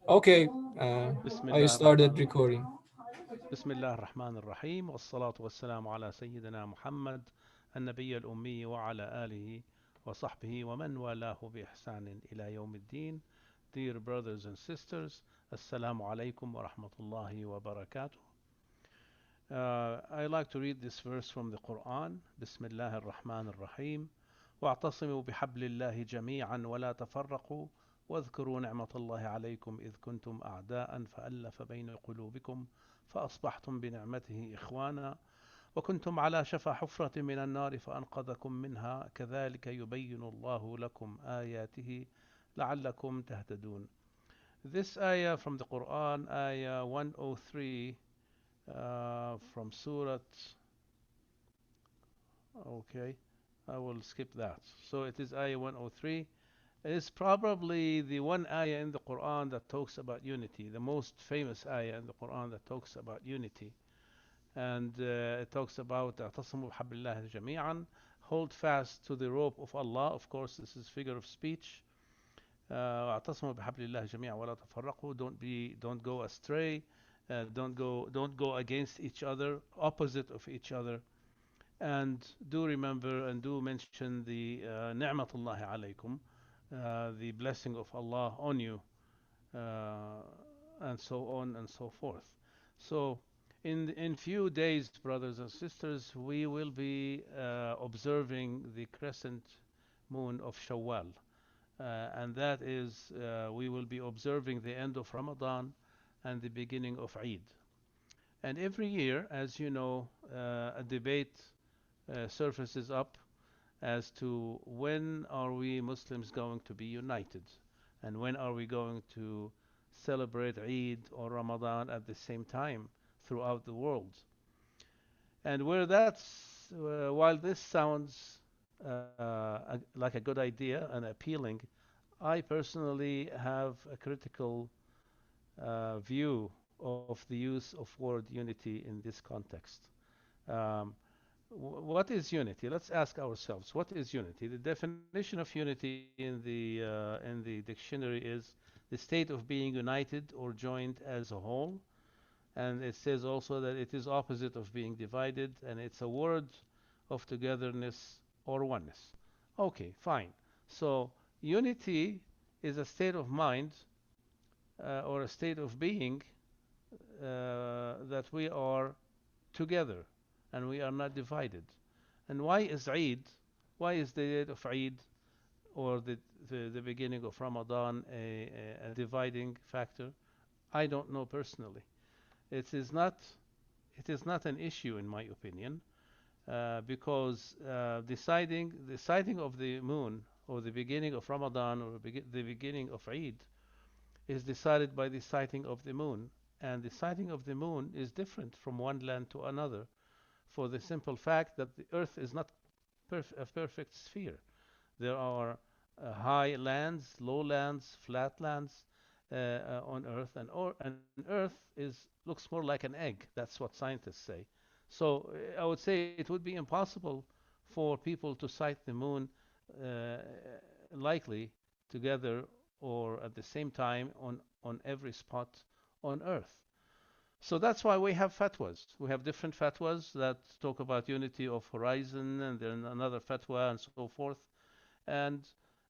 Okay, بسم I الله started الرحمن recording. بسم الله الرحمن الرحيم والصلاة والسلام على سيدنا محمد النبي الأمي وعلى آله وصحبه ومن والاه بإحسان إلى يوم الدين. Dear brothers and sisters, Assalamu alaikum wa rahmatullahi wa barakatuh. I like to read this verse from the Quran. بسم الله الرحمن الرحيم. واعتصموا بحبل الله جميعا ولا تفرقوا واذكروا نعمة الله عليكم إذ كنتم أعداء فألف بين قلوبكم فأصبحتم بنعمته إخوانا وكنتم على شفا حفرة من النار فأنقذكم منها كذلك يبين الله لكم آياته لعلكم تهتدون. This ayah from the Quran, ayah 103 from Surah. Okay, I will skip that. So it is ayah 103. It's probably the one ayah in the Quran that talks about unity, the most famous ayah in the Quran that talks about unity. And it talks about اعتصموا بحبل الله جميعا, hold fast to the rope of Allah. Of course, this is figure of speech. واعتصموا بحبل الله جميعا ولا تفرقوا. Don't go astray. Don't go against each other, opposite of each other. And do remember and do mention the ni'matullahi alaykum, the blessing of Allah on you, uh, and so on and so forth. So, in few days, brothers and sisters, we will be observing the crescent moon of Shawwal, and that is we will be observing the end of Ramadan and the beginning of Eid. And every year, as you know, a debate surfaces up as to when are we Muslims going to be united and when are we going to celebrate Eid or Ramadan at the same time throughout the world. And while this sounds like a good idea and appealing, I personally have a critical view of the use of word unity in this context. Um, what is unity? Let's ask ourselves, what is unity? The definition of unity in the dictionary is the state of being united or joined as a whole. And it says also that it is opposite of being divided, and it's a word of togetherness or oneness. Okay, fine. So unity is a state of mind or a state of being that we are together and we are not divided. And why is Eid? Why is the date of Eid or the beginning of Ramadan a dividing factor? I don't know personally. It is not it is not an issue in my opinion because the sighting of the moon or the beginning of Ramadan or the beginning of Eid is decided by the sighting of the moon. And the sighting of the moon is different from one land to another for the simple fact that the Earth is not a perfect sphere. There are high lands, low lands, flat lands on Earth, and Earth looks more like an egg. That's what scientists say. So I would say it would be impossible for people to sight the moon uh, likely together or at the same time on every spot on Earth. So that's why we have fatwas. We have different fatwas that talk about unity of horizon, and then another fatwa, and so forth. And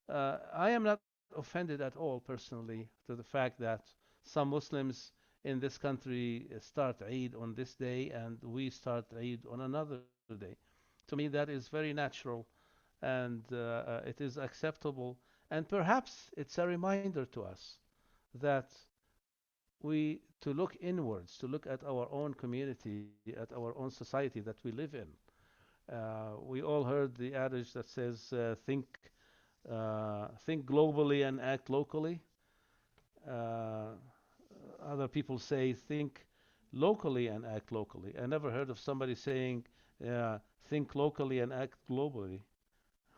I am not offended at all, personally, to the fact that some Muslims in this country start Eid on this day and we start Eid on another day. To me, that is very natural and it is acceptable. And perhaps it's a reminder to us that to look inwards, to look at our own community, at our own society that we live in. We all heard the adage that says, think globally and act locally. Uh, Other people say, think locally and act locally. I never heard of somebody saying, think locally and act globally.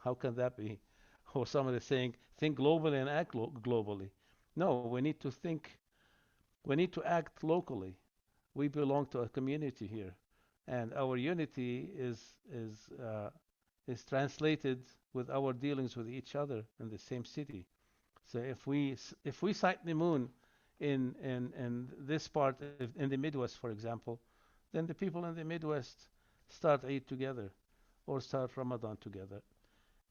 How can that be? Or somebody saying, think globally and act globally. No, we need to act locally. We belong to a community here, and our unity is translated with our dealings with each other in the same city. So if we sight the moon in this part, in the Midwest, for example, then the people in the Midwest start Eid together or start Ramadan together.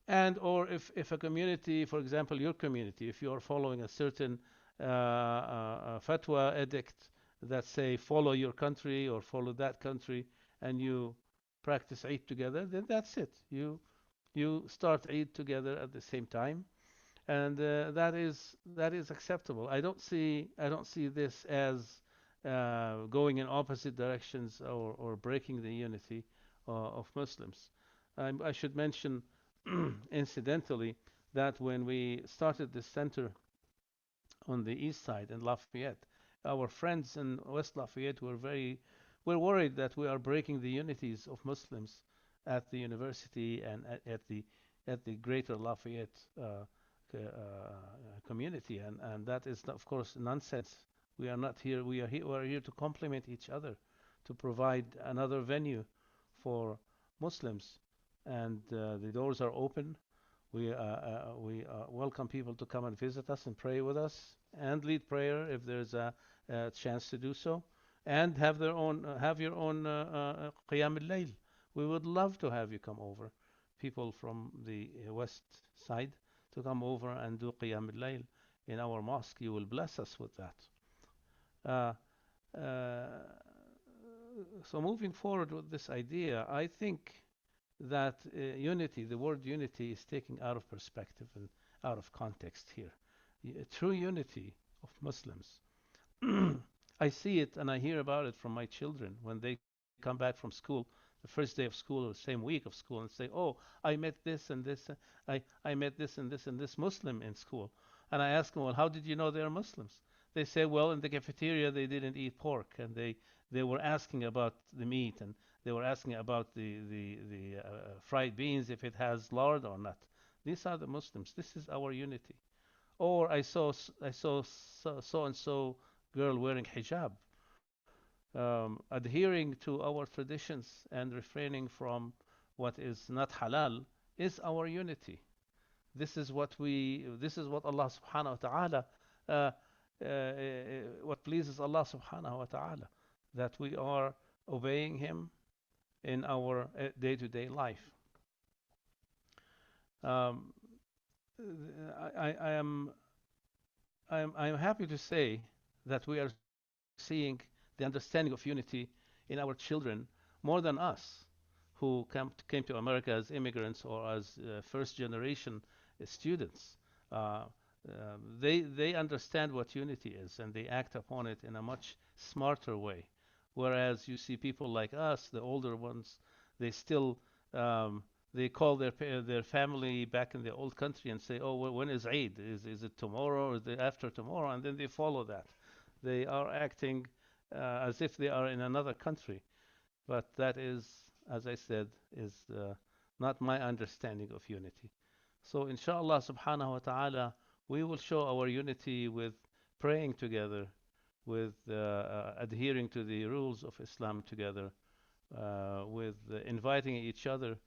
And or if a community, for example, your community, if you are following a certain fatwa edict that say follow your country or follow that country, and you practice Eid together, then that's it. You start Eid together at the same time, and that is acceptable. I don't see this as going in opposite directions or breaking the unity of Muslims. I should mention, incidentally, that when we started this center on the east side in Lafayette, our friends in West Lafayette were worried that we are breaking the unities of Muslims at the university and at the greater Lafayette community, and that is of course nonsense. We are not here. We are here to complement each other, to provide another venue for Muslims, and the doors are open. We welcome people to come and visit us and pray with us and lead prayer if there's a chance to do so, and have your own qiyam al-layl. We would love to have you come over, people from the west side, to come over and do qiyam al-layl in our mosque. You will bless us with that. Uh, uh, so moving forward with this idea, I think that unity, the word unity, is taken out of perspective and out of context here. True unity of Muslims. I see it and I hear about it from my children when they come back from school, the first day of school or the same week of school, and say, "Oh, I met this and this, I met this and this and this Muslim in school." And I ask them, "Well, how did you know they're Muslims?" They say, "Well, in the cafeteria they didn't eat pork, and they were asking about the meat, and they were asking about the fried beans, if it has lard or not." These are the Muslims. This is our unity. Or I saw so and so girl wearing hijab, adhering to our traditions and refraining from what is not halal is our unity. This is what Allah subhanahu wa ta'ala, uh, what pleases Allah subhanahu wa ta'ala, that we are obeying Him in our day-to-day life. Um, I am happy to say that we are seeing the understanding of unity in our children more than us, who came to America as immigrants or as first generation students. Uh, they understand what unity is and they act upon it in a much smarter way. Whereas you see people like us, the older ones, they still they call their family back in the old country and say, "Oh, when is Eid? Is it tomorrow or the after tomorrow?" And then they follow that. They are acting as if they are in another country. But that is, as I said, is not my understanding of unity. So inshallah subhanahu wa ta'ala, we will show our unity with praying together, with adhering to the rules of Islam together, with inviting each other.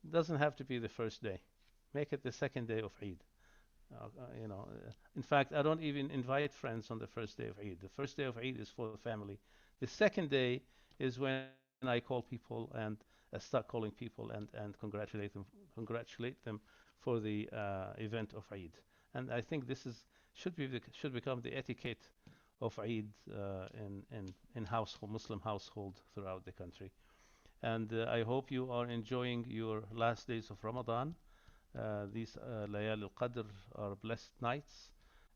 It doesn't have to be the first day. Make it the second day of Eid. In fact, I don't even invite friends on the first day of Eid. The first day of Eid is for the family. The second day is when I call people and start calling people and congratulate them for the event of Eid. And I think this is should become the etiquette of Eid in household Muslim household throughout the country. And I hope you are enjoying your last days of Ramadan. These Layal al-Qadr are blessed nights,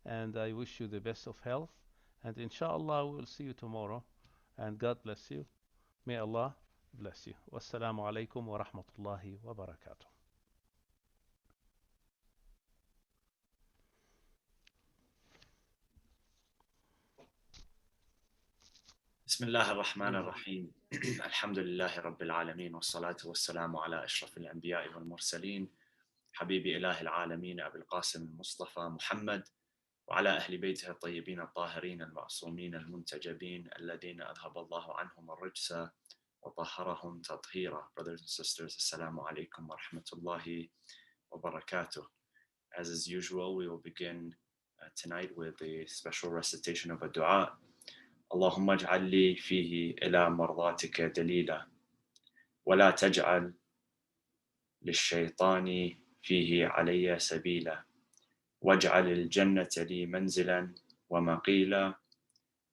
and I wish you the best of health. And inshallah, we will see you tomorrow. And God bless you. May Allah bless you. Wassalamu alaikum wa rahmatullahi wa barakatuh. بسم الله الرحمن الرحيم الحمد لله رب العالمين والصلاة والسلام على أشرف الأنبياء والمرسلين حبيب إله العالمين أبي القاسم المصطفى محمد وعلى أهل بيته الطيبين الطاهرين المعصومين المنتجبين الذين أذهب الله عنهم الرجس وطهرهم تطهيرا. Brothers and sisters, Assalamu alaikum wa rahmatullahi wa barakatuh. As is usual, we will begin tonight with a special recitation of a dua. اللهم اجعل لي فيه إلى مرضاتك دليلا ولا تجعل للشيطان فيه علي سبيلا واجعل الجنة لي منزلا ومقيلا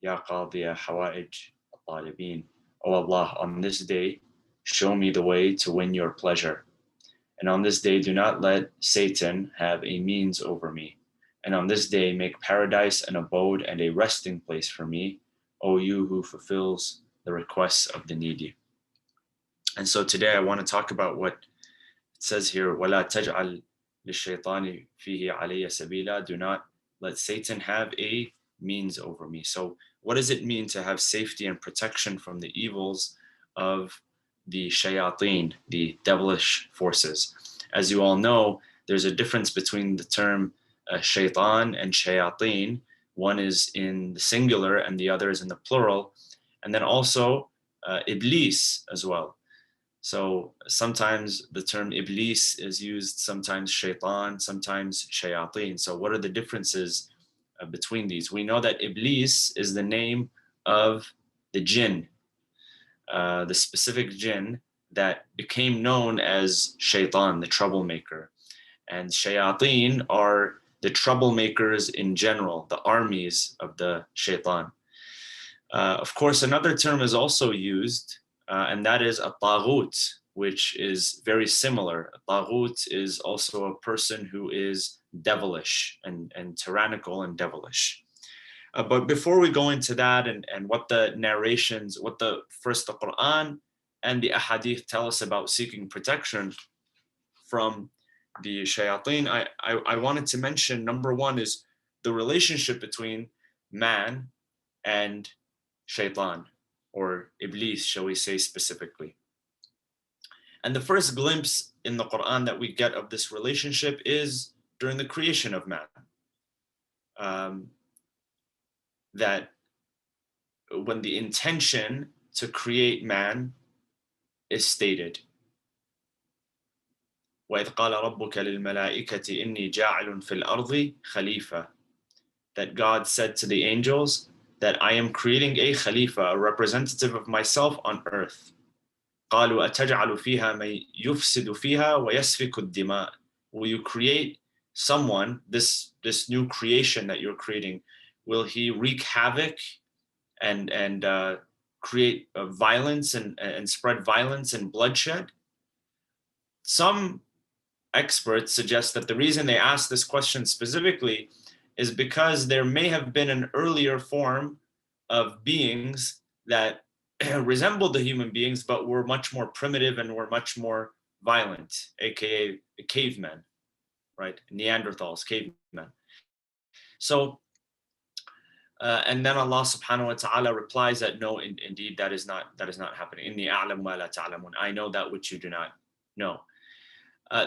يا قاضي حوائج الطالبين. O Allah, on this day, show me the way to win your pleasure. And on this day, do not let Satan have a means over me. And on this day, make paradise an abode and a resting place for me, O you who fulfills the requests of the needy. And so today I want to talk about what it says here, وَلَا تَجْعَلْ لِلشَّيْطَانِ فِيهِ عَلَيَّ سَبِيلًا. Do not let Satan have a means over me. So what does it mean to have safety and protection from the evils of the shayateen, the devilish forces? As you all know, there's a difference between the term shaitan and shayateen. One is in the singular and the other is in the plural. And then also iblis as well. So sometimes the term iblis is used, sometimes shaitan, sometimes shayateen. So what are the differences between these? We know that iblis is the name of the jinn, the specific jinn that became known as shaitan, the troublemaker. And shayateen are the troublemakers in general, the armies of the shaitan. Of course, another term is also used, and that is a taghut, which is very similar. A taghut is also a person who is devilish and tyrannical and devilish. But before we go into that and what the narrations, what the Quran and the ahadith tell us about seeking protection from the shayateen, I wanted to mention, number one is the relationship between man and shaitan, or iblis, shall we say specifically. And the first glimpse in the Quran that we get of this relationship is during the creation of man. That when the intention to create man is stated. وَإِذْ قَالَ رَبُّكَ لِلْمَلَائِكَةِ إِنِّي جَاعِلٌ فِي الْأَرْضِ خَلِيفَةً. That God said to the angels that I am creating a khalifa, a representative of myself on earth. قالوا أتجعل فيها من يفسد فيها ويسفك الدماء. Will you create someone, this new creation that you're creating, will he wreak havoc and create violence and spread violence and bloodshed? Some experts suggest that the reason they asked this question specifically is because there may have been an earlier form of beings that resembled the human beings, but were much more primitive and were much more violent, aka cavemen, right? Neanderthals, cavemen. So, and then Allah subhanahu wa ta'ala replies that no, indeed that is not happening. Inni a'lamu ma la ta'lamun. I know that which you do not know.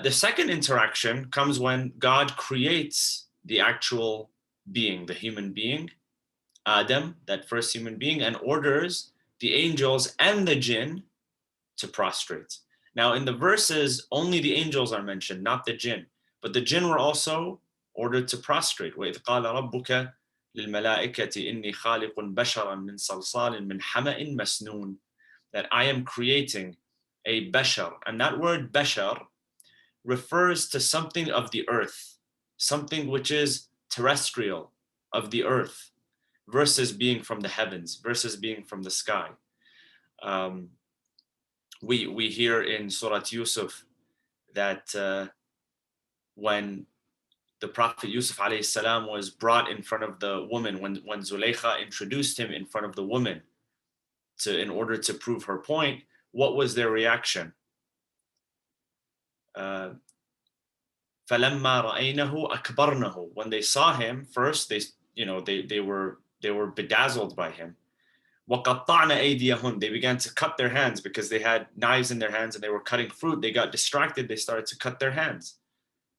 The second interaction comes when God creates the actual being, the human being, Adam, that first human being, and orders the angels and the jinn to prostrate. Now, in the verses, only the angels are mentioned, not the jinn. But the jinn were also ordered to prostrate. وَإِذْ قَالَ رَبُّكَ لِلْمَلَائِكَةِ إِنِّي خَالِقٌ بَشَرًا مِّن صَلْصَالٍ مِّنْ حَمَإٍ مَسْنُونٍ. That I am creating a bashar. And that word bashar refers to something of the earth, something which is terrestrial, of the earth, versus being from the heavens, versus being from the sky. We hear in Surah Yusuf that when the Prophet Yusuf alayhi salam was brought in front of the woman, when Zulaykha introduced him in front of the woman in order to prove her point, what was their reaction? فَلَمَّا رَأَيْنَهُ أَكْبَرْنَهُ. When they saw him first, they were bedazzled by him. وَقَطَّعْنَ أَيْدِيَهُنْ. They began to cut their hands because they had knives in their hands and they were cutting fruit. They got distracted. They started to cut their hands.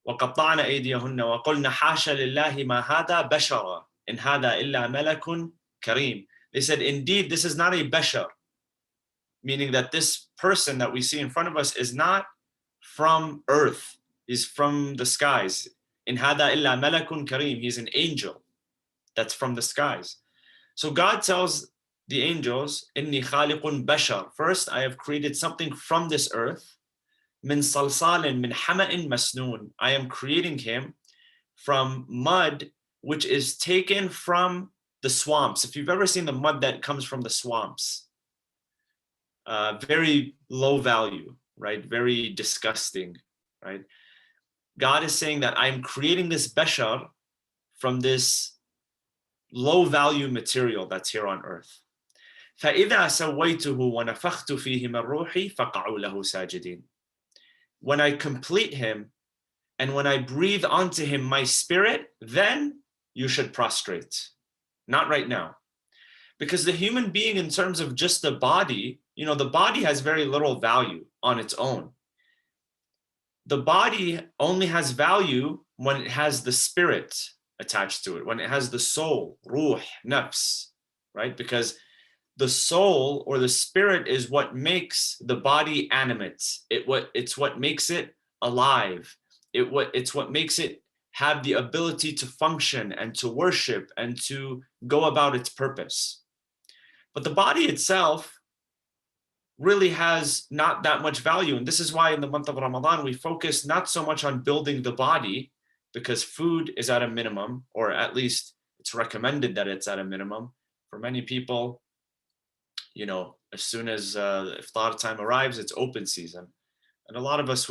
وَقَطَّعْنَ أَيْدِيَهُنَّ وَقُلْنَ حَاشَ لِلَّهِ مَا هَذَا بَشَرًا إِنْ هَذَا إِلَّا مَلَكٌ كَرِيمٌ. They said, indeed, this is not a bashar, meaning that this person that we see in front of us is not from earth, is from the skies. In hada illa malakun kareem. He's an angel that's from the skies. So God tells the angels, Inni khaliqun bashar. First, I have created something from this earth. Min salsalin min hama'in masnoon. I am creating him from mud, which is taken from the swamps. If you've ever seen the mud that comes from the swamps, very low value, right? Very disgusting, right? God is saying that I'm creating this bashar from this low value material that's here on earth. فَإِذَا سَوَّيْتُهُ وَنَفَخْتُ فِيهِ مِنْ رُوحِي فَقَعُوا لَهُ سَاجِدِينَ. When I complete him and when I breathe onto him my spirit, then you should prostrate. Not right now. Because the human being, in terms of just the body, the body has very little value on its own. The body only has value when it has the spirit attached to it, when it has the soul, ruh, nafs, right? Because the soul or the spirit is what makes the body animate. It's what makes it alive. It's what makes it have the ability to function and to worship and to go about its purpose. But the body itself really has not that much value. And this is why in the month of Ramadan, we focus not so much on building the body, because food is at a minimum, or at least it's recommended that it's at a minimum. For many people, as soon as iftar time arrives, it's open season. And a lot of us,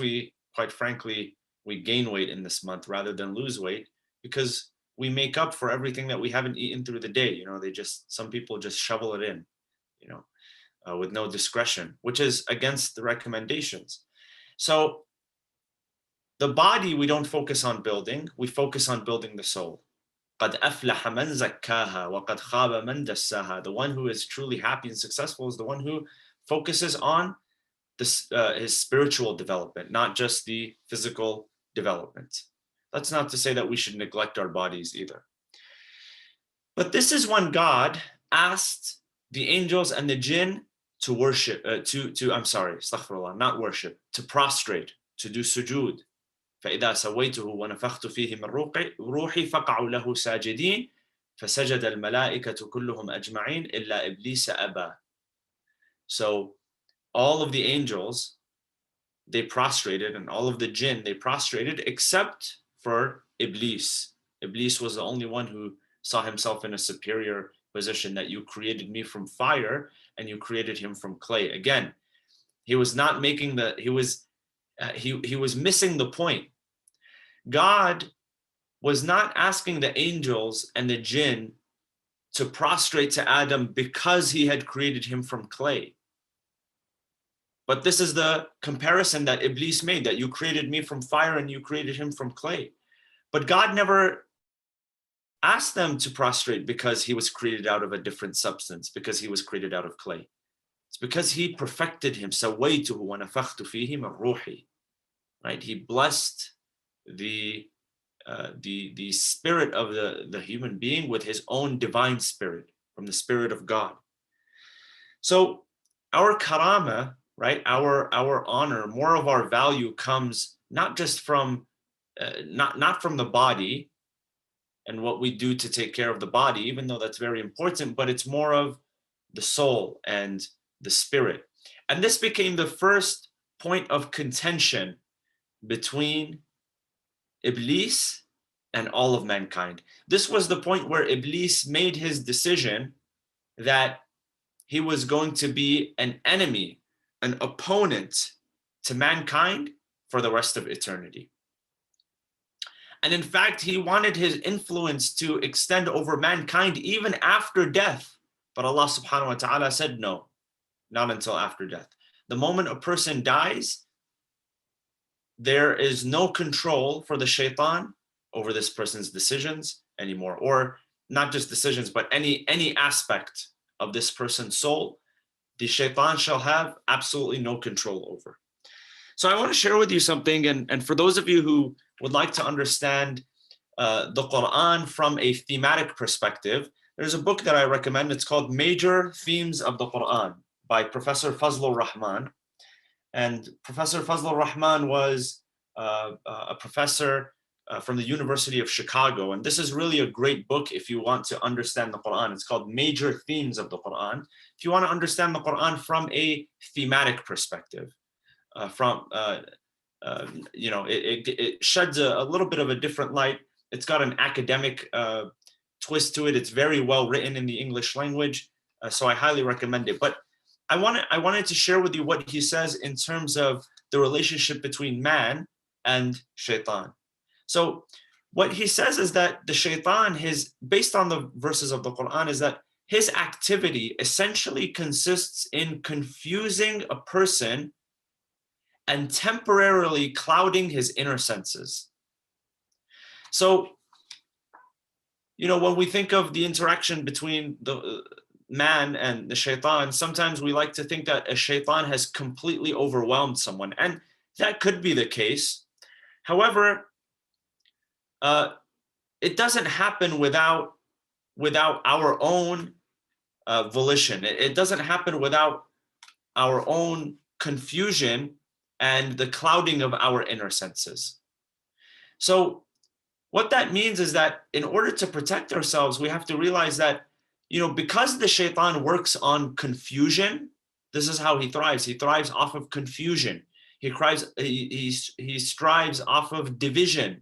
quite frankly, we gain weight in this month rather than lose weight, because we make up for everything that we haven't eaten through the day. Some people just shovel it in, with no discretion, which is against the recommendations. So the body, we don't focus on building, we focus on building the soul. قَدْ أَفْلَحَ مَنْ زَكَّاهَا وَقَدْ خَابَ مَنْ دَسَّاهَا. The one who is truly happy and successful is the one who focuses on his spiritual development, not just the physical development. That's not to say that we should neglect our bodies either. But this is when God asked the angels and the jinn to worship, not worship, to prostrate, to do sujood. فإذا سويته ونفخت فيه من روحي فقعوا له ساجدين فسجد الملائكة كلهم أجمعين إلا إبليس أبى. So all of the angels, they prostrated, and all of the jinn, they prostrated, except for Iblis. Iblis was the only one who saw himself in a superior position, that you created me from fire and you created him from clay. Again, he was not making he was missing the point. God was not asking the angels and the jinn to prostrate to Adam because he had created him from clay. But this is the comparison that Iblis made, that you created me from fire and you created him from clay. But God never asked them to prostrate because he was created out of a different substance, because he was created out of clay. It's because he perfected him. سَوَّيْتُهُ وَنَفَخْتُ فِيهِ مِنْ رُوحِي. Right? He blessed the spirit of the human being with his own divine spirit, from the spirit of God. So our karama, right, our honor, more of our value comes not just from not from the body and what we do to take care of the body, even though that's very important, but it's more of the soul and the spirit. And this became the first point of contention between Iblis and all of mankind. This was the point where Iblis made his decision that he was going to be an enemy, an opponent to mankind for the rest of eternity. And in fact, he wanted his influence to extend over mankind even after death. But Allah subhanahu wa ta'ala said, no, not until after death. The moment a person dies, there is no control for the shaitan over this person's decisions anymore, or not just decisions, but any aspect of this person's soul, the shaitan shall have absolutely no control over. So I want to share with you something, and for those of you who would like to understand the Quran from a thematic perspective, there's a book that I recommend. It's called Major Themes of the Quran by Professor Fazlur Rahman. And Professor Fazlur Rahman was a professor from the University of Chicago. And this is really a great book if you want to understand the Quran. It's called Major Themes of the Quran. If you want to understand the Quran from a thematic perspective, it sheds a little bit of a different light. It's got an academic twist to it. It's very well written in the English language. So I highly recommend it. But I wanted to share with you what he says in terms of the relationship between man and shaitan. So what he says is that the shaitan, based on the verses of the Quran, is that his activity essentially consists in confusing a person and temporarily clouding his inner senses. So, when we think of the interaction between the man and the shaitan, sometimes we like to think that a shaitan has completely overwhelmed someone, and that could be the case. However, it doesn't happen without our own volition. It doesn't happen without our own confusion and the clouding of our inner senses. So what that means is that in order to protect ourselves, we have to realize that, because the shaitan works on confusion, this is how he thrives. He thrives off of confusion. He strives off of division.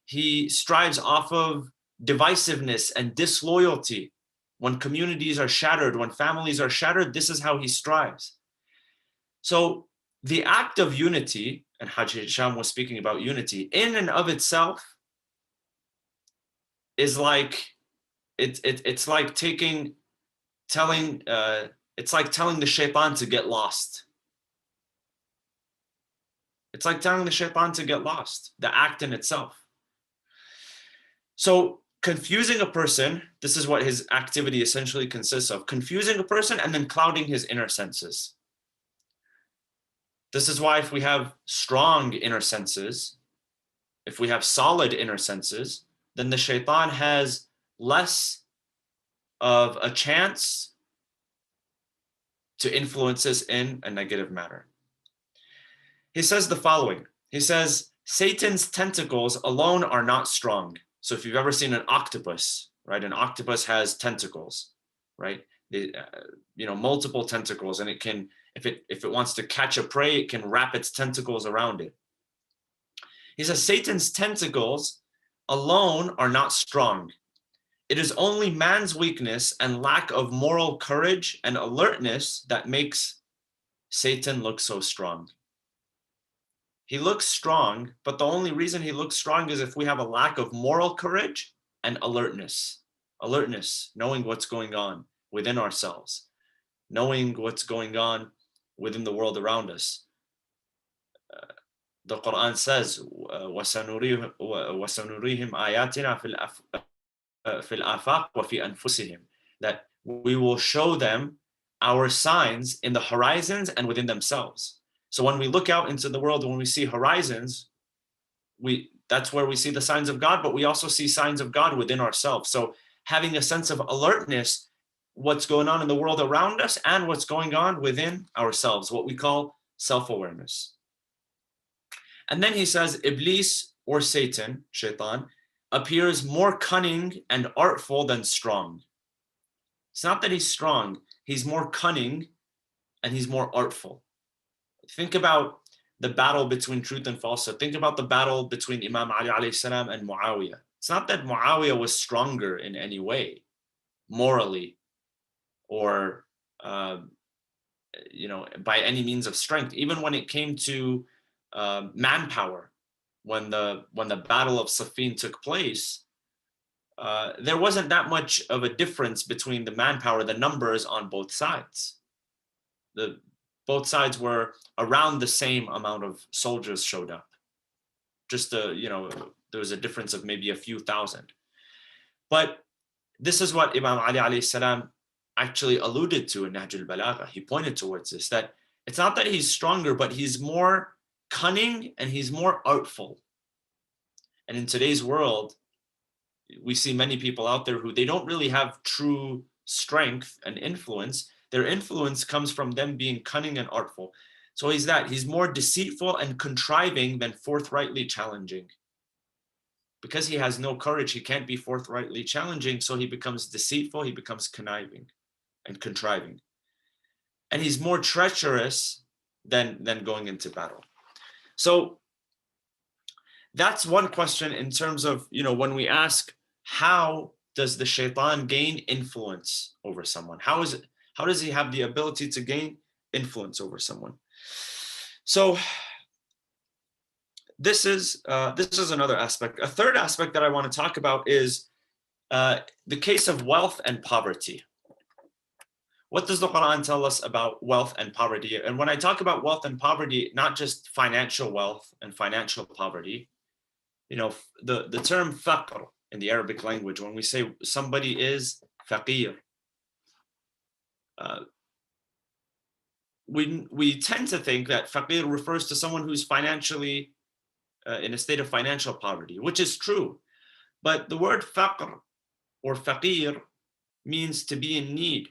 He strives off of divisiveness and disloyalty. When communities are shattered, when families are shattered, this is how he strives. So the act of unity, and Hajj Hisham was speaking about unity, in and of itself is like it's like telling the shaitan to get lost. It's like telling the shaitan to get lost, the act in itself. So confusing a person, this is what his activity essentially consists of, confusing a person and then clouding his inner senses. This is why if we have strong inner senses, if we have solid inner senses, then the shaitan has less of a chance to influence us in a negative manner. He says the following. He says, Satan's tentacles alone are not strong. So if you've ever seen an octopus, right? An octopus has tentacles, right? Multiple tentacles, and it can, if it wants to catch a prey, it can wrap its tentacles around it. He says Satan's tentacles alone are not strong. It is only man's weakness and lack of moral courage and alertness that makes Satan look so strong. He looks strong, but the only reason he looks strong is if we have a lack of moral courage and alertness. Alertness, knowing what's going on within ourselves, knowing what's going on within the world around us. The Quran says, وَسَنُرِيهِمْ آيَاتِنَا فِي الْآفَاقِ وَفِي أَنفُسِهِمْ, that we will show them our signs in the horizons and within themselves. So when we look out into the world, when we see horizons, that's where we see the signs of God, but we also see signs of God within ourselves. So having a sense of alertness, what's going on in the world around us and what's going on within ourselves, what we call self-awareness. And then he says, Iblis, or Satan, shaitan, appears more cunning and artful than strong. It's not that he's strong, he's more cunning and he's more artful. Think about the battle between truth and falsehood. Think about the battle between Imam Ali alayhi salam and Muawiyah. It's not that Muawiyah was stronger in any way, morally, or by any means of strength. Even when it came to manpower, when the Battle of Siffin took place, there wasn't that much of a difference between the manpower, the numbers on both sides. Both sides were around the same amount of soldiers showed up. Just there was a difference of maybe a few thousand. But this is what Imam Ali alayhi salam actually alluded to in Nahj al-Balagha. He pointed towards this, that it's not that he's stronger, but he's more cunning and he's more artful. And in today's world, we see many people out there who they don't really have true strength and influence. Their influence comes from them being cunning and artful. So he's more deceitful and contriving than forthrightly challenging. Because he has no courage, he can't be forthrightly challenging, so he becomes deceitful, he becomes conniving and contriving. And he's more treacherous than going into battle. So that's one question in terms of, when we ask, how does the shaitan gain influence over someone? How does he have the ability to gain influence over someone? So this is another aspect. A third aspect that I want to talk about is the case of wealth and poverty. What does the Quran tell us about wealth and poverty? And when I talk about wealth and poverty, not just financial wealth and financial poverty, the term faqr in the Arabic language, when we say somebody is faqir, we tend to think that faqir refers to someone who's financially in a state of financial poverty, which is true. But the word faqr or faqir means to be in need.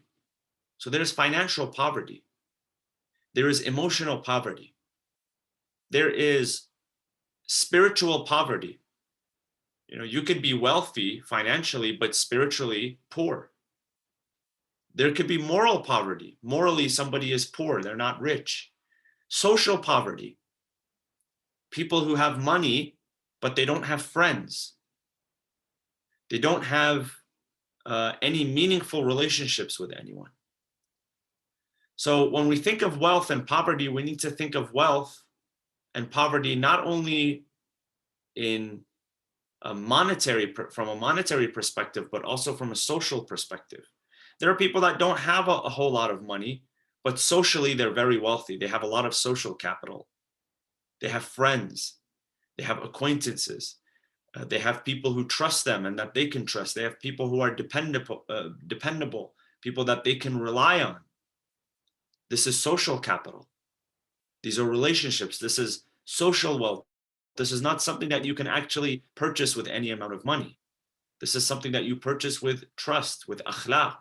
So there's financial poverty. There is emotional poverty. There is spiritual poverty. You could be wealthy financially, but spiritually poor. There could be moral poverty. Morally, somebody is poor, they're not rich. Social poverty. People who have money, but they don't have friends. They don't have any meaningful relationships with anyone. So when we think of wealth and poverty, we need to think of wealth and poverty not only in from a monetary perspective, but also from a social perspective. There are people that don't have a whole lot of money, but socially they're very wealthy. They have a lot of social capital. They have friends. They have acquaintances. They have people who trust them and that they can trust. They have people who are dependable, people that they can rely on. This is social capital. These are relationships. This is social wealth. This is not something that you can actually purchase with any amount of money. This is something that you purchase with trust, with akhlaq,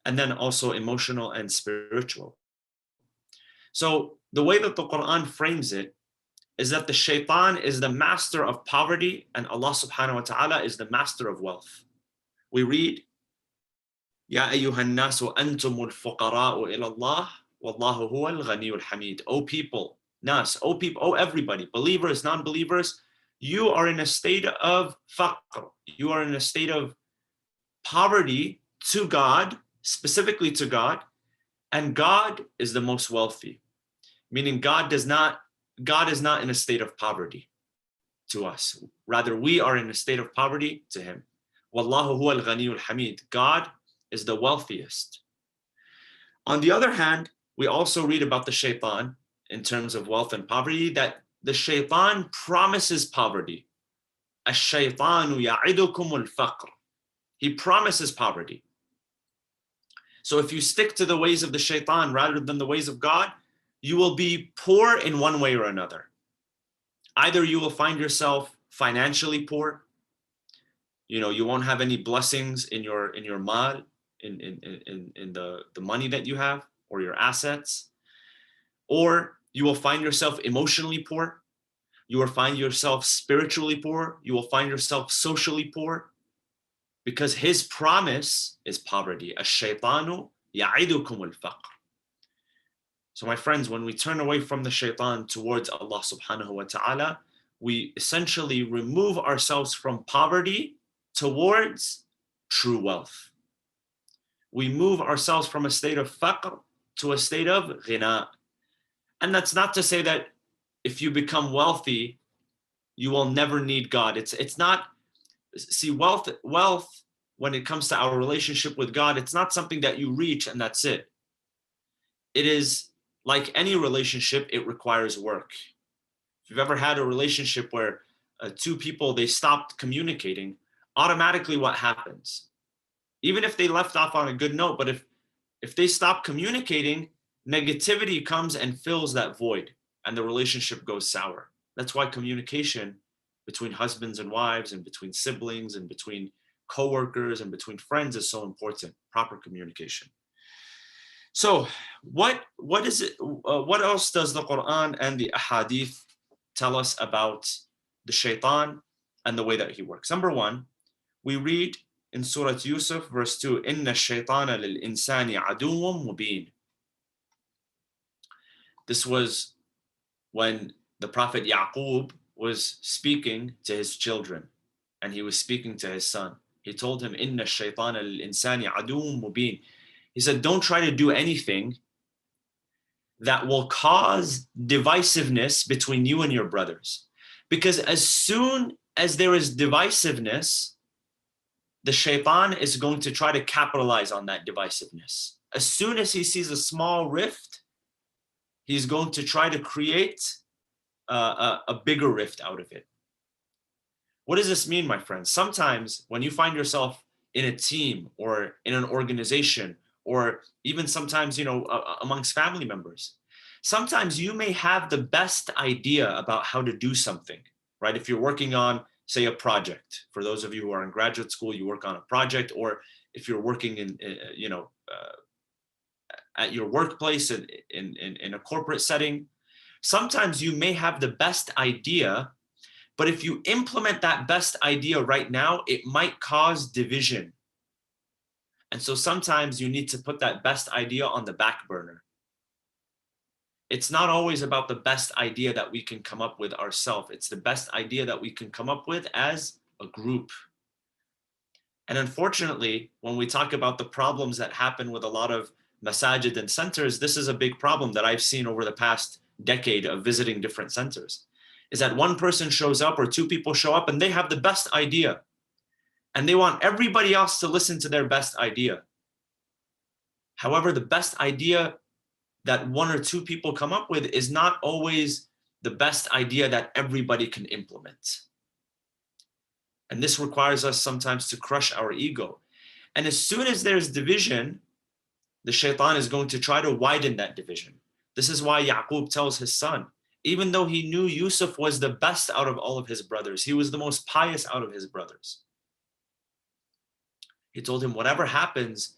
and then also emotional and spiritual. So the way that the Quran frames it is that the shaitan is the master of poverty and Allah subhanahu wa ta'ala is the master of wealth. We read, Ya ayyuhan nasu antumul fuqara'u ila Allah, wallahu huwal ghaniyul hamid. O people, nas, O people, O everybody, believers, non-believers, you are in a state of faqr. You are in a state of poverty to God, specifically to God, and God is the most wealthy. Meaning God is not in a state of poverty to us. Rather, we are in a state of poverty to him. Wallahu huwa al-ghaniyul hamid. God is the wealthiest. On the other hand, we also read about the shaitan in terms of wealth and poverty, that the shaitan promises poverty. Ash-shaytanu ya'idukum al-faqr. He promises poverty. So if you stick to the ways of the shaitan rather than the ways of God, you will be poor in one way or another. Either you will find yourself financially poor, you won't have any blessings in your mal, in the money that you have or your assets, or you will find yourself emotionally poor, you will find yourself spiritually poor, you will find yourself socially poor, because his promise is poverty. Ash-shaytanu ya'idukum al-faqr. So my friends, when we turn away from the shaitan towards Allah subhanahu wa ta'ala, we essentially remove ourselves from poverty towards true wealth. We move ourselves from a state of faqr to a state of ghina. And that's not to say that if you become wealthy, you will never need God. It's not, see, wealth, when it comes to our relationship with God, it's not something that you reach and that's it. It is like any relationship, it requires work. If you've ever had a relationship where two people, they stopped communicating, automatically what happens? Even if they left off on a good note, but if they stop communicating, negativity comes and fills that void and the relationship goes sour. That's why communication between husbands and wives and between siblings and between coworkers and between friends is so important, proper communication. So what is it? What else does the Quran and the Ahadith tell us about the shaitan and the way that he works. Number one, we read in Surah Yusuf, verse 2, إِنَّ الشَّيْطَانَ لِلْإِنسَانِ عَدُوٌّ مُبِينٌ. This was when the Prophet Yaqub was speaking to his children, and he was speaking to his son. He told him, إِنَّ الشَّيْطَانَ لِلْإِنسَانِ عَدُوٌّ مُبِينٌ. He said, don't try to do anything that will cause divisiveness between you and your brothers. Because as soon as there is divisiveness, the shaitan is going to try to capitalize on that divisiveness. As soon as he sees a small rift, he's going to try to create a bigger rift out of it. What does this mean, my friends? Sometimes when you find yourself in a team or in an organization, or even sometimes, amongst family members, sometimes you may have the best idea about how to do something, right? If you're working on, say, a project, for those of you who are in graduate school, you work on a project, or if you're working at your workplace in a corporate setting, sometimes you may have the best idea, but if you implement that best idea right now, it might cause division. And so sometimes you need to put that best idea on the back burner. It's not always about the best idea that we can come up with ourselves. It's the best idea that we can come up with as a group. And unfortunately, when we talk about the problems that happen with a lot of masajid and centers, this is a big problem that I've seen over the past decade of visiting different centers, is that one person shows up or two people show up and they have the best idea. And they want everybody else to listen to their best idea. However, the best idea that one or two people come up with is not always the best idea that everybody can implement. And this requires us sometimes to crush our ego. And as soon as there's division, the shaitan is going to try to widen that division. This is why Yaqub tells his son, even though he knew Yusuf was the best out of all of his brothers, he was the most pious out of his brothers, he told him, whatever happens,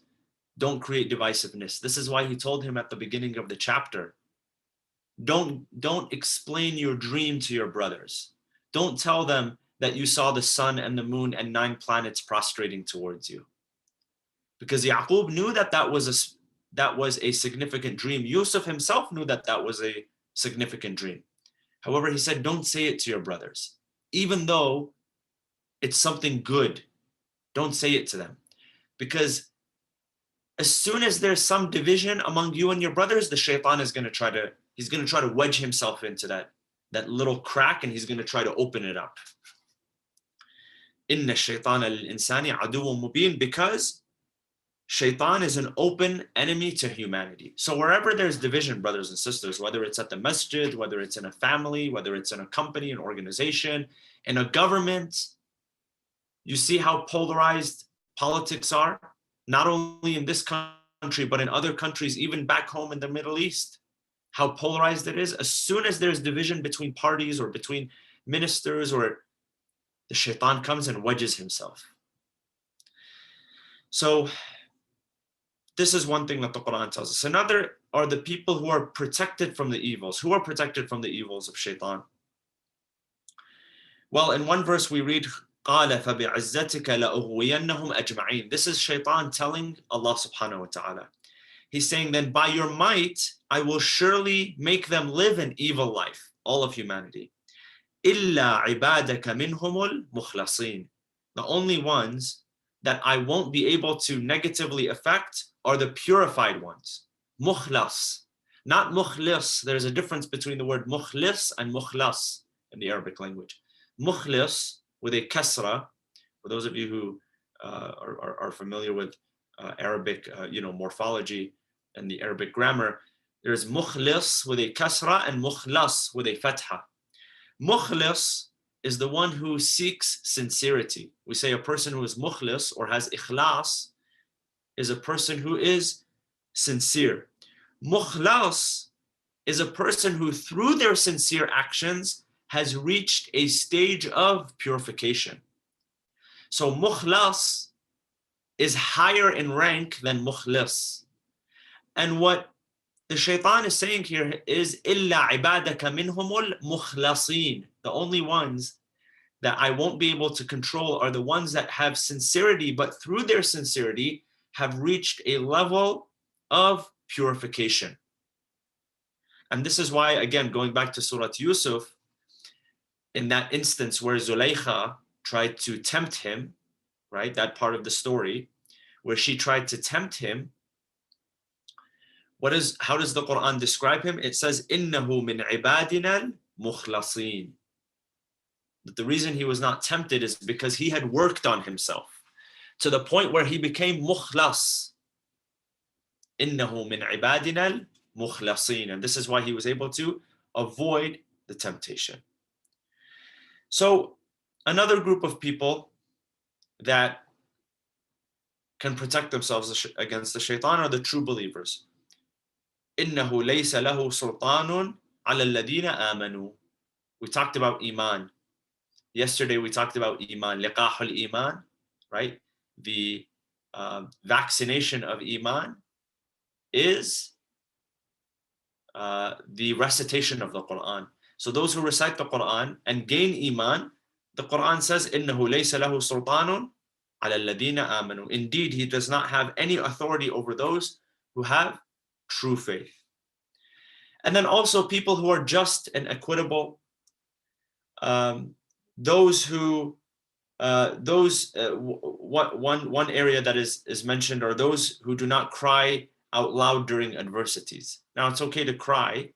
don't create divisiveness. This is why he told him at the beginning of the chapter, don't explain your dream to your brothers. Don't tell them that you saw the sun and the moon and 9 planets prostrating towards you. Because Yaqub knew that was a significant dream. Yusuf himself knew that was a significant dream. However, he said, don't say it to your brothers. Even though it's something good, don't say it to them. Because as soon as there's some division among you and your brothers, the shaitan is going to try to wedge himself into that little crack, and he's going to try to open it up. Inna shaytana lil-insani aduwwun mubin, because shaitan is an open enemy to humanity. So wherever there's division, brothers and sisters, whether it's at the masjid, whether it's in a family, whether it's in a company, an organization, in a government, you see how polarized politics are, not only in this country, but in other countries, even back home in the Middle East, how polarized it is. As soon as there's division between parties or between ministers, or the shaitan comes and wedges himself. So this is one thing that the Quran tells us. Another are the people who are protected from the evils. Who are protected from the evils of shaitan? Well, in one verse we read, قَالَ فَبِعِزَّتِكَ لَأُغْوِيَنَّهُمْ أَجْمَعِينَ. This is shaitan telling Allah subhanahu wa ta'ala. He's saying, then by your might, I will surely make them live an evil life, all of humanity. إِلَّا عِبَادَكَ مِنْهُمُ الْمُخْلَصِينَ. The only ones that I won't be able to negatively affect are the purified ones. Mukhlas, not mukhlis. There's a difference between the word mukhlis and mukhlas in the Arabic language. Mukhlis with a kasra, for those of you who are familiar with Arabic morphology and the Arabic grammar, there's mukhlis with a kasra and mukhlas with a fatha. Mukhlis is the one who seeks sincerity. We say a person who is mukhlis or has ikhlas is a person who is sincere. Mukhlas is a person who, through their sincere actions, has reached a stage of purification. So mukhlas is higher in rank than mukhlis. And what the shaitan is saying here is إِلَّا عِبَادَكَ مِنْهُمُ الْمُخْلَصِينَ. The only ones that I won't be able to control are the ones that have sincerity, but through their sincerity have reached a level of purification. And this is why, again, going back to Surah Yusuf, in that instance where Zulaykha tried to tempt him, right, that part of the story, where she tried to tempt him, how does the Quran describe him? It says, إِنَّهُ مِنْ عِبَادِنَا الْمُخْلَصِينَ. That the reason he was not tempted is because he had worked on himself to the point where he became mukhlas. إِنَّهُ مِنْ عِبَادِنَا الْمُخْلَصِينَ. And this is why he was able to avoid the temptation. So another group of people that can protect themselves against the shaitan are the true believers. إِنَّهُ لَيْسَ لَهُ سُلْطَانٌ عَلَى الَّذِينَ آمَنُوا. We talked about iman. Yesterday we talked about iman, liqahul iman, right? The vaccination of iman is the recitation of the Quran. So those who recite the Quran and gain iman, the Quran says, إِنَّهُ لَيْسَ لَهُ سُلْطَانٌ عَلَى الَّذِينَ آمَنُوا. Indeed, he does not have any authority over those who have true faith. And then also people who are just and equitable, those who one area that is mentioned are those who do not cry out loud during adversities. Now it's okay to cry,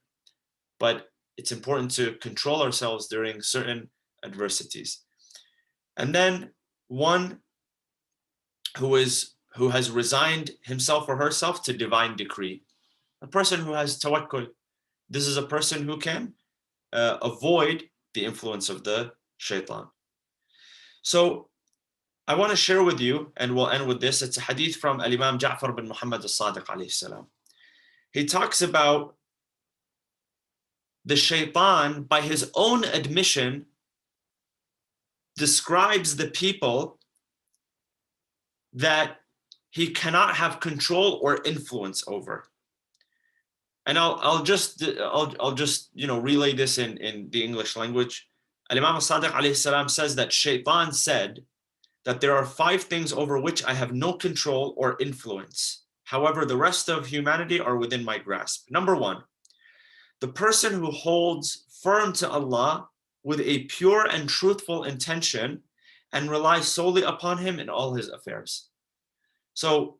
but it's important to control ourselves during certain adversities. And then one who has resigned himself or herself to divine decree. A person who has tawakkul. This is a person who can avoid the influence of the shaitan. So I want to share with you, and we'll end with this. It's a hadith from Al-Imam Ja'far bin Muhammad al-Sadiq alayhi salam. He talks about the shaitan, by his own admission, describes the people that he cannot have control or influence over. And I'll just relay this in the English language. Al-Imam al-Sadiq alayhi salam says that shaitan said that there are 5 things over which I have no control or influence. However, the rest of humanity are within my grasp. Number 1, the person who holds firm to Allah with a pure and truthful intention and relies solely upon him in all his affairs. So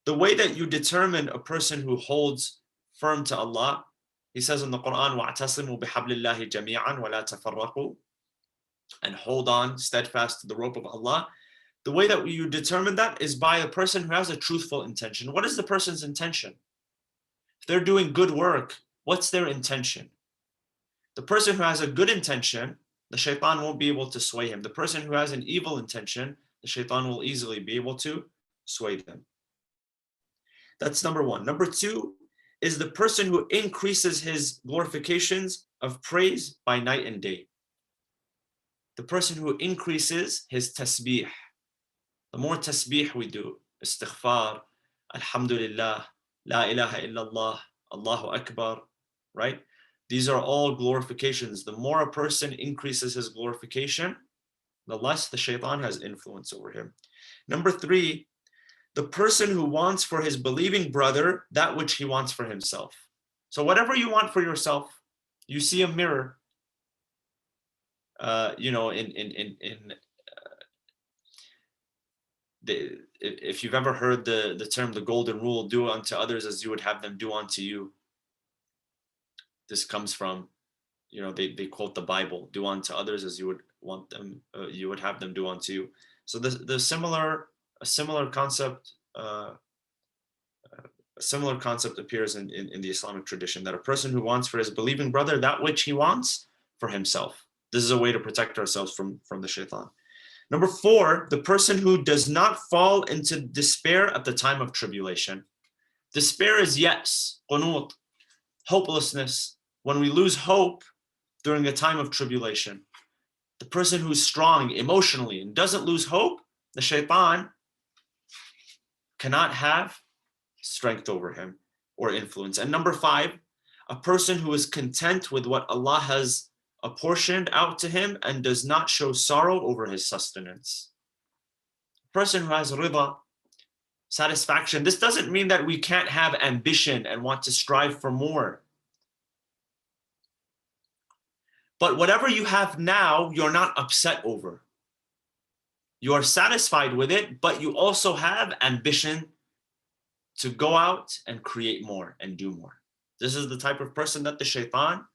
the way that you determine a person who holds firm to Allah, he says in the Quran, وَاعْتَصِمُوا بِحَبْلِ اللَّهِ جَمِيعًا وَلَا تَفَرَّقُوا, and hold on steadfast to the rope of Allah. The way that you determine that is by a person who has a truthful intention. What is the person's intention? If they're doing good work, what's their intention? The person who has a good intention, the shaitan won't be able to sway him. The person who has an evil intention, the shaitan will easily be able to sway them. That's number 1. Number 2 is the person who increases his glorifications of praise by night and day. The person who increases his tasbih. The more tasbih we do, istighfar, alhamdulillah, la ilaha illallah, Allahu Akbar, right? These are all glorifications. The more a person increases his glorification, the less the shaitan has influence over him. Number 3, the person who wants for his believing brother that which he wants for himself. So whatever you want for yourself, you see a mirror, if you've ever heard the term the golden rule, do unto others as you would have them do unto you. This comes from, they quote the Bible, do unto others as you would want them, you would have them do unto you. So a similar concept appears in the Islamic tradition, that a person who wants for his believing brother that which he wants for himself. This is a way to protect ourselves from the shaitan. Number 4, the person who does not fall into despair at the time of tribulation. Despair is yes, qunut, hopelessness. When we lose hope during a time of tribulation, the person who's strong emotionally and doesn't lose hope, the shaitan cannot have strength over him or influence. And number 5, a person who is content with what Allah has apportioned out to him and does not show sorrow over his sustenance. A person who has rida, satisfaction, this doesn't mean that we can't have ambition and want to strive for more. But whatever you have now, you're not upset over. You are satisfied with it, but you also have ambition to go out and create more and do more. This is the type of person that the shaitan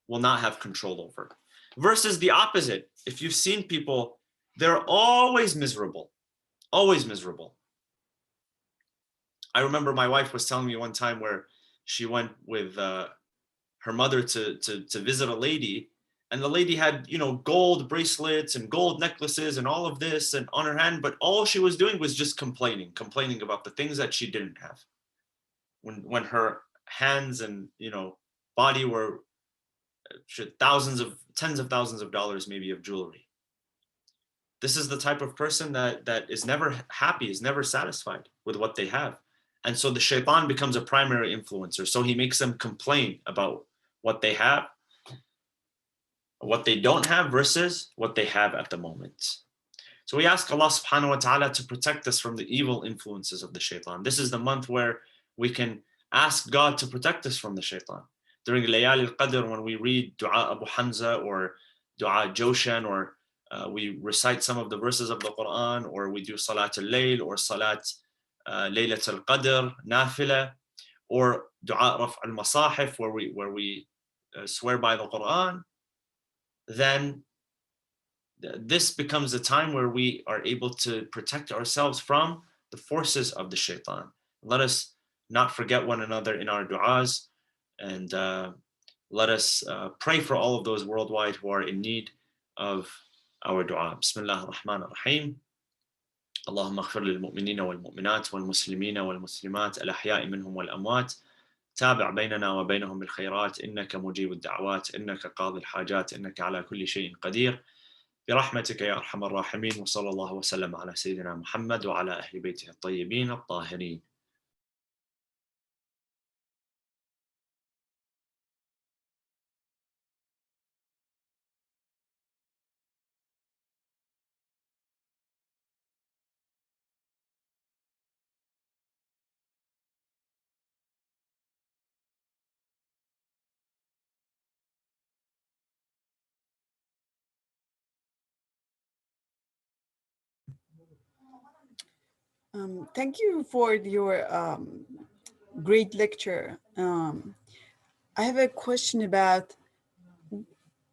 will not have control over. Versus the opposite. If you've seen people, they're always miserable, always miserable. I remember my wife was telling me one time where she went with her mother to visit a lady, and the lady had, you know, gold bracelets and gold necklaces and all of this and on her hand, but all she was doing was just complaining about the things that she didn't have. When her hands and, you know, body were tens of thousands of dollars maybe of jewelry. This is the type of person that is never happy, is never satisfied with what they have. And so the shaitan becomes a primary influencer. So he makes them complain about what they have, what they don't have versus what they have at the moment. So we ask Allah subhanahu wa ta'ala to protect us from the evil influences of the shaitan. This is the month where we can ask God to protect us from the shaitan. During Layali al-Qadr, when we read Dua Abu Hamza or Dua Joshan, or we recite some of the verses of the Quran, or we do Salat al-Layl or Salat Laylat al-Qadr, Nafila, or Dua Raf al-Masahif, where we swear by the Quran, then this becomes a time where we are able to protect ourselves from the forces of the shaitan. Let us not forget one another in our du'as, and let us pray for all of those worldwide who are in need of our du'a. Bismillah ar-Rahman ar-Rahim. اللهم اغفر للمؤمنين والمؤمنات والمسلمين والمسلمات الأحياء منهم والأموات تابع بيننا وبينهم بالخيرات إنك مجيب الدعوات إنك قاضي الحاجات إنك على كل شيء قدير برحمتك يا أرحم الراحمين وصلى الله وسلم على سيدنا محمد وعلى أهل بيته الطيبين الطاهرين. Thank you for your great lecture. I have a question about,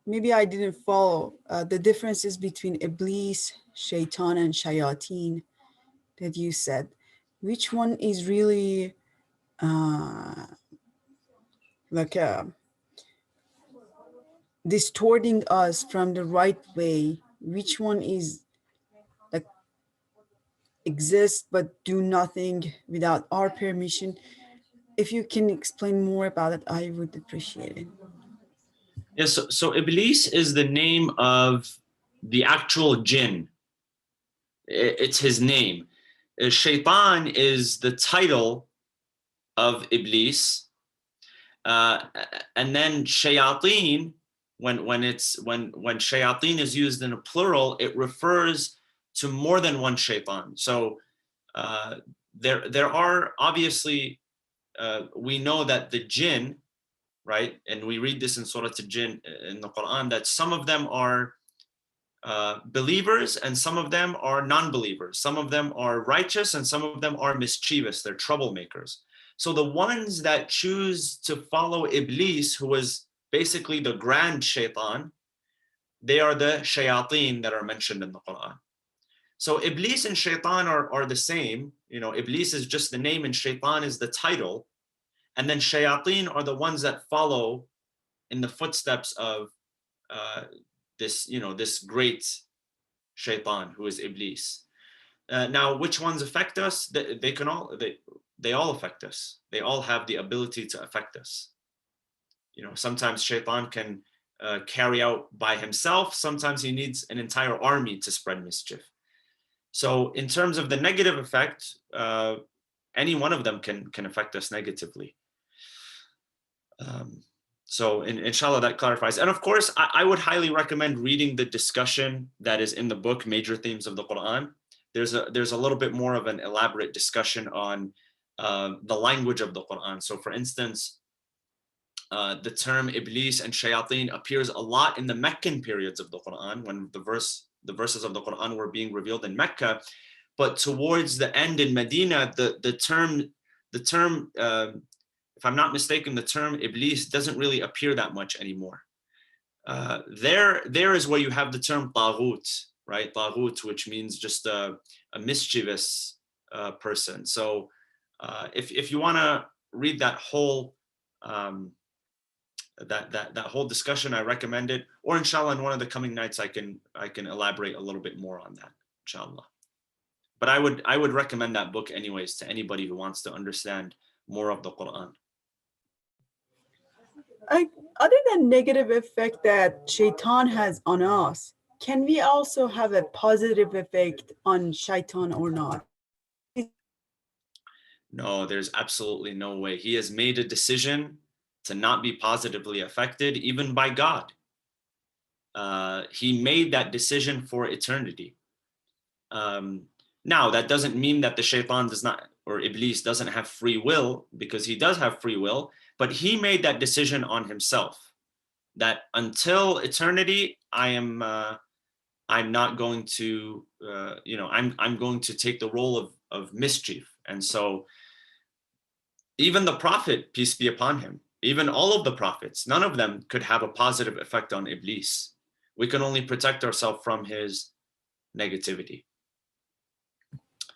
maybe I didn't follow the differences between Iblis, Shaitan, and Shayateen that you said. Which one is really like distorting us from the right way? Which one is like exist but do nothing without our permission? If you can explain more about it, I would appreciate it. Yes, so Iblis is the name of the actual jinn. It's his name. Shaitan is the title of Iblis. And then shayateen, when shayateen is used in a plural, it refers to more than one shaitan. So there are obviously, we know that the jinn, right? And we read this in Surah Al-Jinn in the Quran, that some of them are believers and some of them are non-believers. Some of them are righteous and some of them are mischievous. They're troublemakers. So the ones that choose to follow Iblis, who was basically the grand shaitan, they are the shayateen that are mentioned in the Quran. So Iblis and shaitan are the same. You know, Iblis is just the name and shaitan is the title. And then shayateen are the ones that follow in the footsteps of this great shaitan who is Iblis. Now, which ones affect us? They all affect us. They all have the ability to affect us. You know, sometimes shaitan can carry out by himself. Sometimes he needs an entire army to spread mischief. So in terms of the negative effect, any one of them can affect us negatively. So inshallah, that clarifies. And of course, I would highly recommend reading the discussion that is in the book, Major Themes of the Quran. There's a little bit more of an elaborate discussion on the language of the Quran. So for instance, the term Iblis and Shayateen appears a lot in the Meccan periods of the Quran, when the verses of the Quran were being revealed in Mecca. But towards the end in Medina, the term, if I'm not mistaken, the term Iblis doesn't really appear that much anymore. There is where you have the term Taghut, right? Taghut, which means just a mischievous person. So if you want to read that whole that whole discussion, I recommend it. Or inshallah, in one of the coming nights, I can elaborate a little bit more on that, inshallah. But I would recommend that book anyways to anybody who wants to understand more of the Quran. Other than negative effect that shaitan has on us, can we also have a positive effect on shaitan or not? No, there's absolutely no way. He has made a decision to not be positively affected, even by God. He made that decision for eternity. Now, that doesn't mean that the shaitan does not, or Iblis doesn't have free will, because he does have free will, but he made that decision on himself, that until eternity, I'm not going to, I'm going to take the role of mischief. And so even the Prophet, peace be upon him, even all of the prophets, none of them could have a positive effect on Iblis. We can only protect ourselves from his negativity.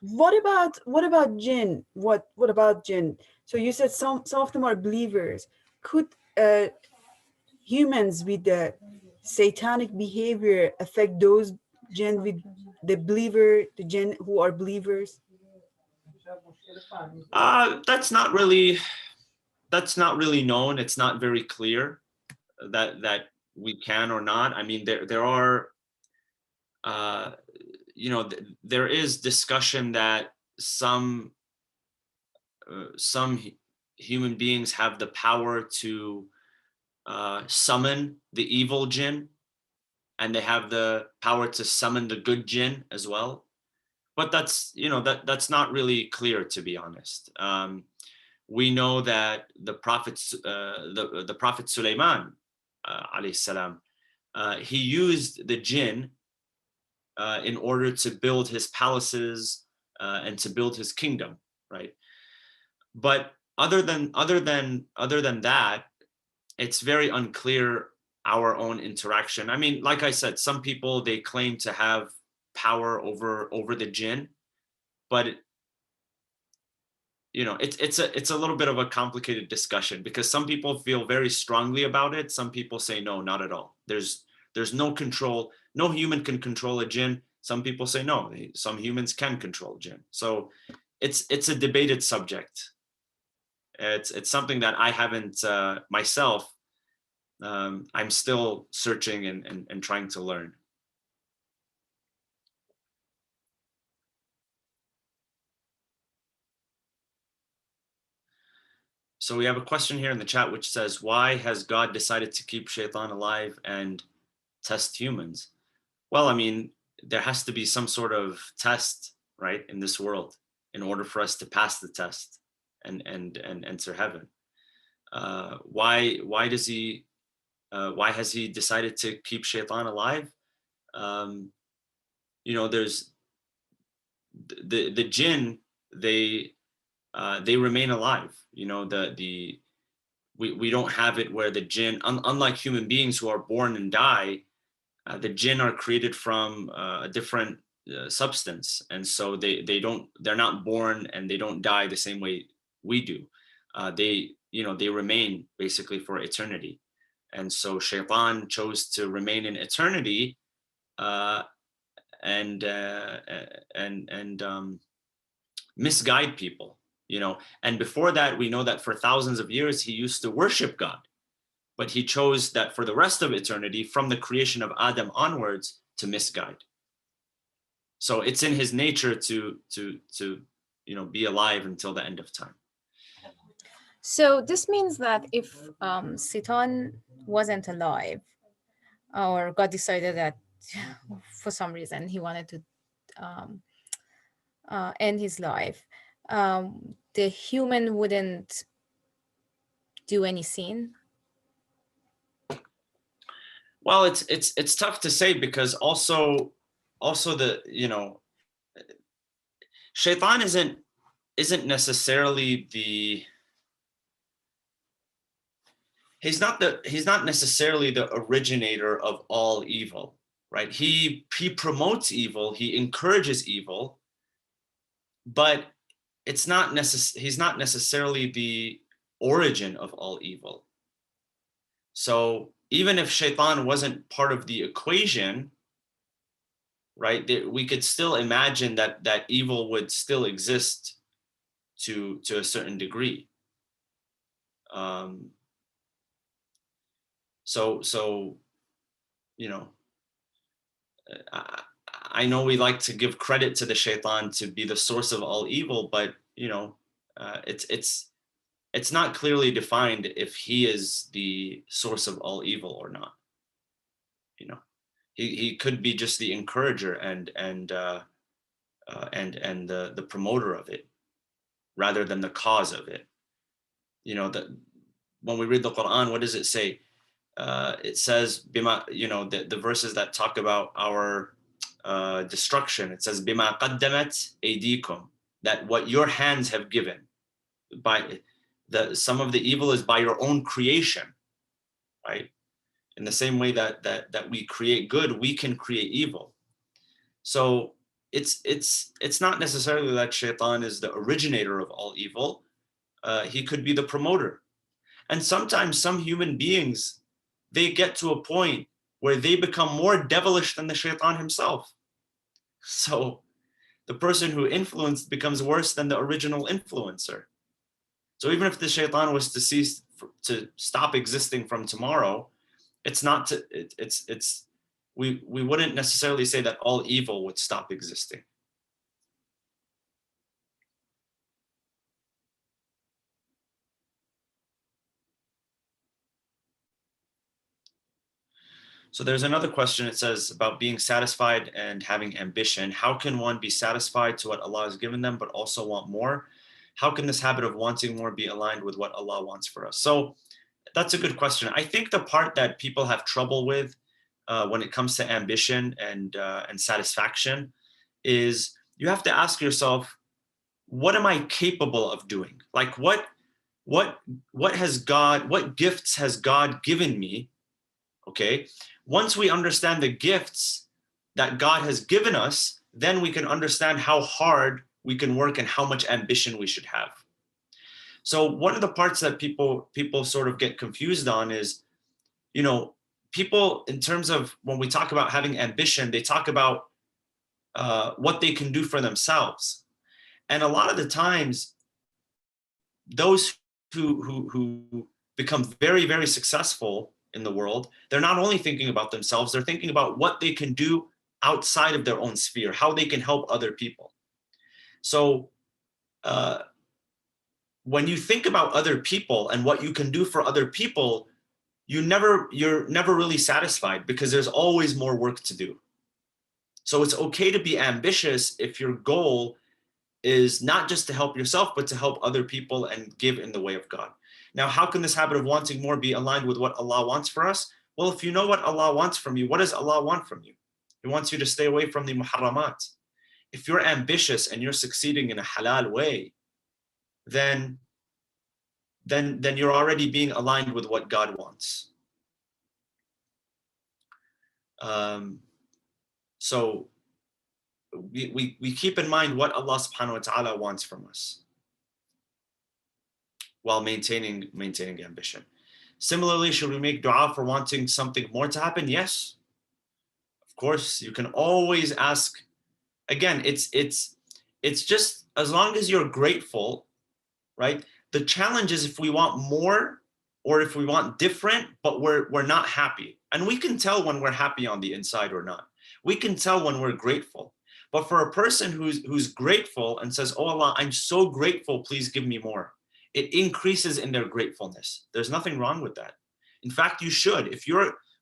What about jinn? What about jinn? So you said some of them are believers. Could humans with the satanic behavior affect those jinn with the jinn who are believers? That's not really known. It's not very clear that we can or not. I mean, there are, there is discussion that some human beings have the power to summon the evil jinn, and they have the power to summon the good jinn as well. But that's not really clear, to be honest. We know that the Prophet Sulaiman, alayhi salam, he used the jinn in order to build his palaces and to build his kingdom, right? But other than that, it's very unclear our own interaction. I mean, like I said, some people, they claim to have power over the jinn, but it's a little bit of a complicated discussion, because some people feel very strongly about it. Some people say no, not at all. There's no control. No human can control a jinn. Some people say no, some humans can control jinn. So it's a debated subject. It's something that I haven't myself. I'm still searching and trying to learn. So we have a question here in the chat which says, why has God decided to keep shaitan alive and test humans? Well, I mean, there has to be some sort of test, right, in this world in order for us to pass the test and enter heaven. Why has he decided to keep shaitan alive? There's the jinn, they remain alive. We don't have it where the jinn, unlike human beings who are born and die, the jinn are created from a different substance, and so they're not born and they don't die the same way we do. They remain basically for eternity, and so shaitan chose to remain in eternity and misguide people. And before that, we know that for thousands of years he used to worship God, but he chose that for the rest of eternity, from the creation of Adam onwards, to misguide. So it's in his nature to be alive until the end of time. So this means that if Satan wasn't alive, or God decided that for some reason he wanted to um, end his life, the human wouldn't do any sin. Well, it's tough to say, because also the, Shaitan isn't necessarily he's not necessarily the originator of all evil, right? He promotes evil, he encourages evil, but he's not necessarily the origin of all evil. So even if Shaitan wasn't part of the equation, right, we could still imagine that evil would still exist to a certain degree. So you know, I know we like to give credit to the Shaitan to be the source of all evil, but it's not clearly defined if he is the source of all evil or not. He could be just the encourager and the promoter of it, rather than the cause of it. When we read the Quran, what does it say? It says, bima, the verses that talk about our destruction. It says, bima qaddamat aydikum, that what your hands have given. By some of the evil is by your own creation, right? In the same way that we create good, we can create evil. So it's not necessarily that Shaitan is the originator of all evil. He could be the promoter. And sometimes some human beings, they get to a point where they become more devilish than the Shaitan himself. So the person who influenced becomes worse than the original influencer. So even if the Shaitan was to stop existing from tomorrow, we wouldn't necessarily say that all evil would stop existing. So there's another question. It says about being satisfied and having ambition. How can one be satisfied to what Allah has given them, but also want more? How can this habit of wanting more be aligned with what Allah wants for us? So that's a good question. I think the part that people have trouble with when it comes to ambition and satisfaction is you have to ask yourself, what am I capable of doing? Like what gifts has God given me? Okay. Once we understand the gifts that God has given us, then we can understand how hard we can work and how much ambition we should have. So one of the parts that people sort of get confused on is, people, in terms of when we talk about having ambition, they talk about what they can do for themselves. And a lot of the times, those who become very, very successful in the world, they're not only thinking about themselves, they're thinking about what they can do outside of their own sphere, how they can help other people. So when you think about other people and what you can do for other people, you're never really satisfied, because there's always more work to do. So it's okay to be ambitious if your goal is not just to help yourself, but to help other people and give in the way of God. Now, how can this habit of wanting more be aligned with what Allah wants for us? Well, if you know what Allah wants from you, what does Allah want from you? He wants you to stay away from the muharramat. If you're ambitious and you're succeeding in a halal way, then you're already being aligned with what God wants. So we keep in mind what Allah subhanahu wa ta'ala wants from us while maintaining ambition. Similarly, should we make dua for wanting something more to happen? Yes, of course. You can always ask. Again, it's just as long as you're grateful, right? The challenge is if we want more or if we want different, but we're not happy. And we can tell when we're happy on the inside or not. We can tell when we're grateful. But for a person who's grateful and says, "Oh Allah, I'm so grateful, please give me more," it increases in their gratefulness. There's nothing wrong with that. In fact, you should.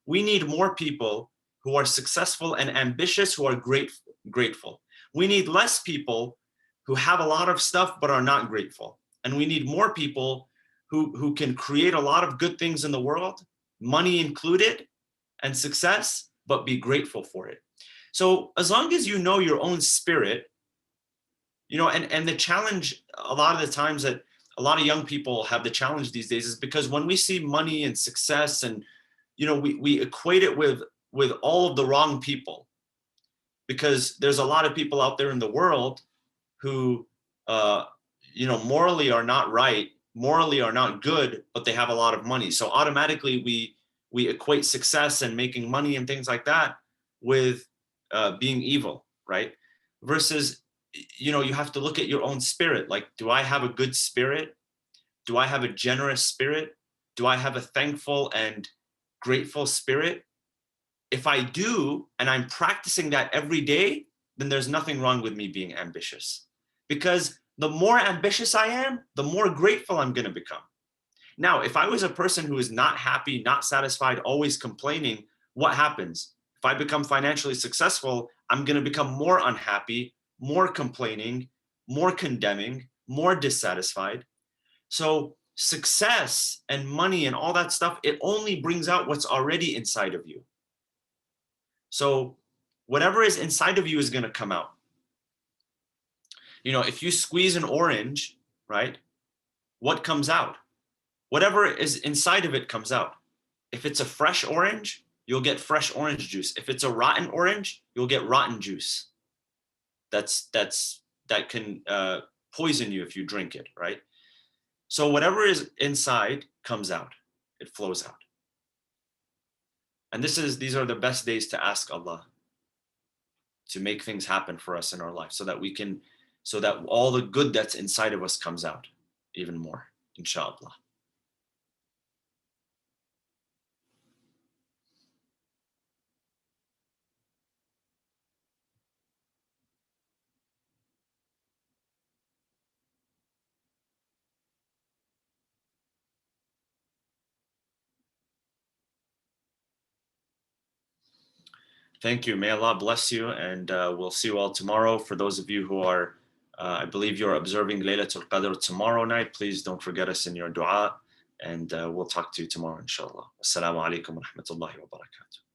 We need more people who are successful and ambitious, who are grateful. We need less people who have a lot of stuff but are not grateful. And we need more people who can create a lot of good things in the world, money included, and success, but be grateful for it. So as long as you know your own spirit, you know, and the challenge a lot of the times that a lot of young people have the challenge these days is because when we see money and success and, you know, we equate it with all of the wrong people, because there's a lot of people out there in the world who, you know, morally are not right, morally are not good, but they have a lot of money. So automatically we equate success and making money and things like that with being evil, right? Versus, you know, you have to look at your own spirit. Like, do I have a good spirit? Do I have a generous spirit? Do I have a thankful and grateful spirit? If I do, and I'm practicing that every day, then there's nothing wrong with me being ambitious. Because the more ambitious I am, the more grateful I'm going to become. Now, if I was a person who is not happy, not satisfied, always complaining, what happens? If I become financially successful, I'm going to become more unhappy, more complaining, more condemning, more dissatisfied. So success and money and all that stuff, it only brings out what's already inside of you. So whatever is inside of you is going to come out. You know, if you squeeze an orange, right, what comes out? Whatever is inside of it comes out. If it's a fresh orange, you'll get fresh orange juice. If it's a rotten orange, you'll get rotten juice. That can poison you if you drink it, right? So whatever is inside comes out. It flows out. And these are the best days to ask Allah to make things happen for us in our life so that all the good that's inside of us comes out even more, inshallah. Thank you. May Allah bless you, and we'll see you all tomorrow. For those of you who are, I believe you're observing Laylatul Qadr tomorrow night, please don't forget us in your dua, and we'll talk to you tomorrow, inshallah. Assalamu alaikum wa rahmatullahi wa barakatuh.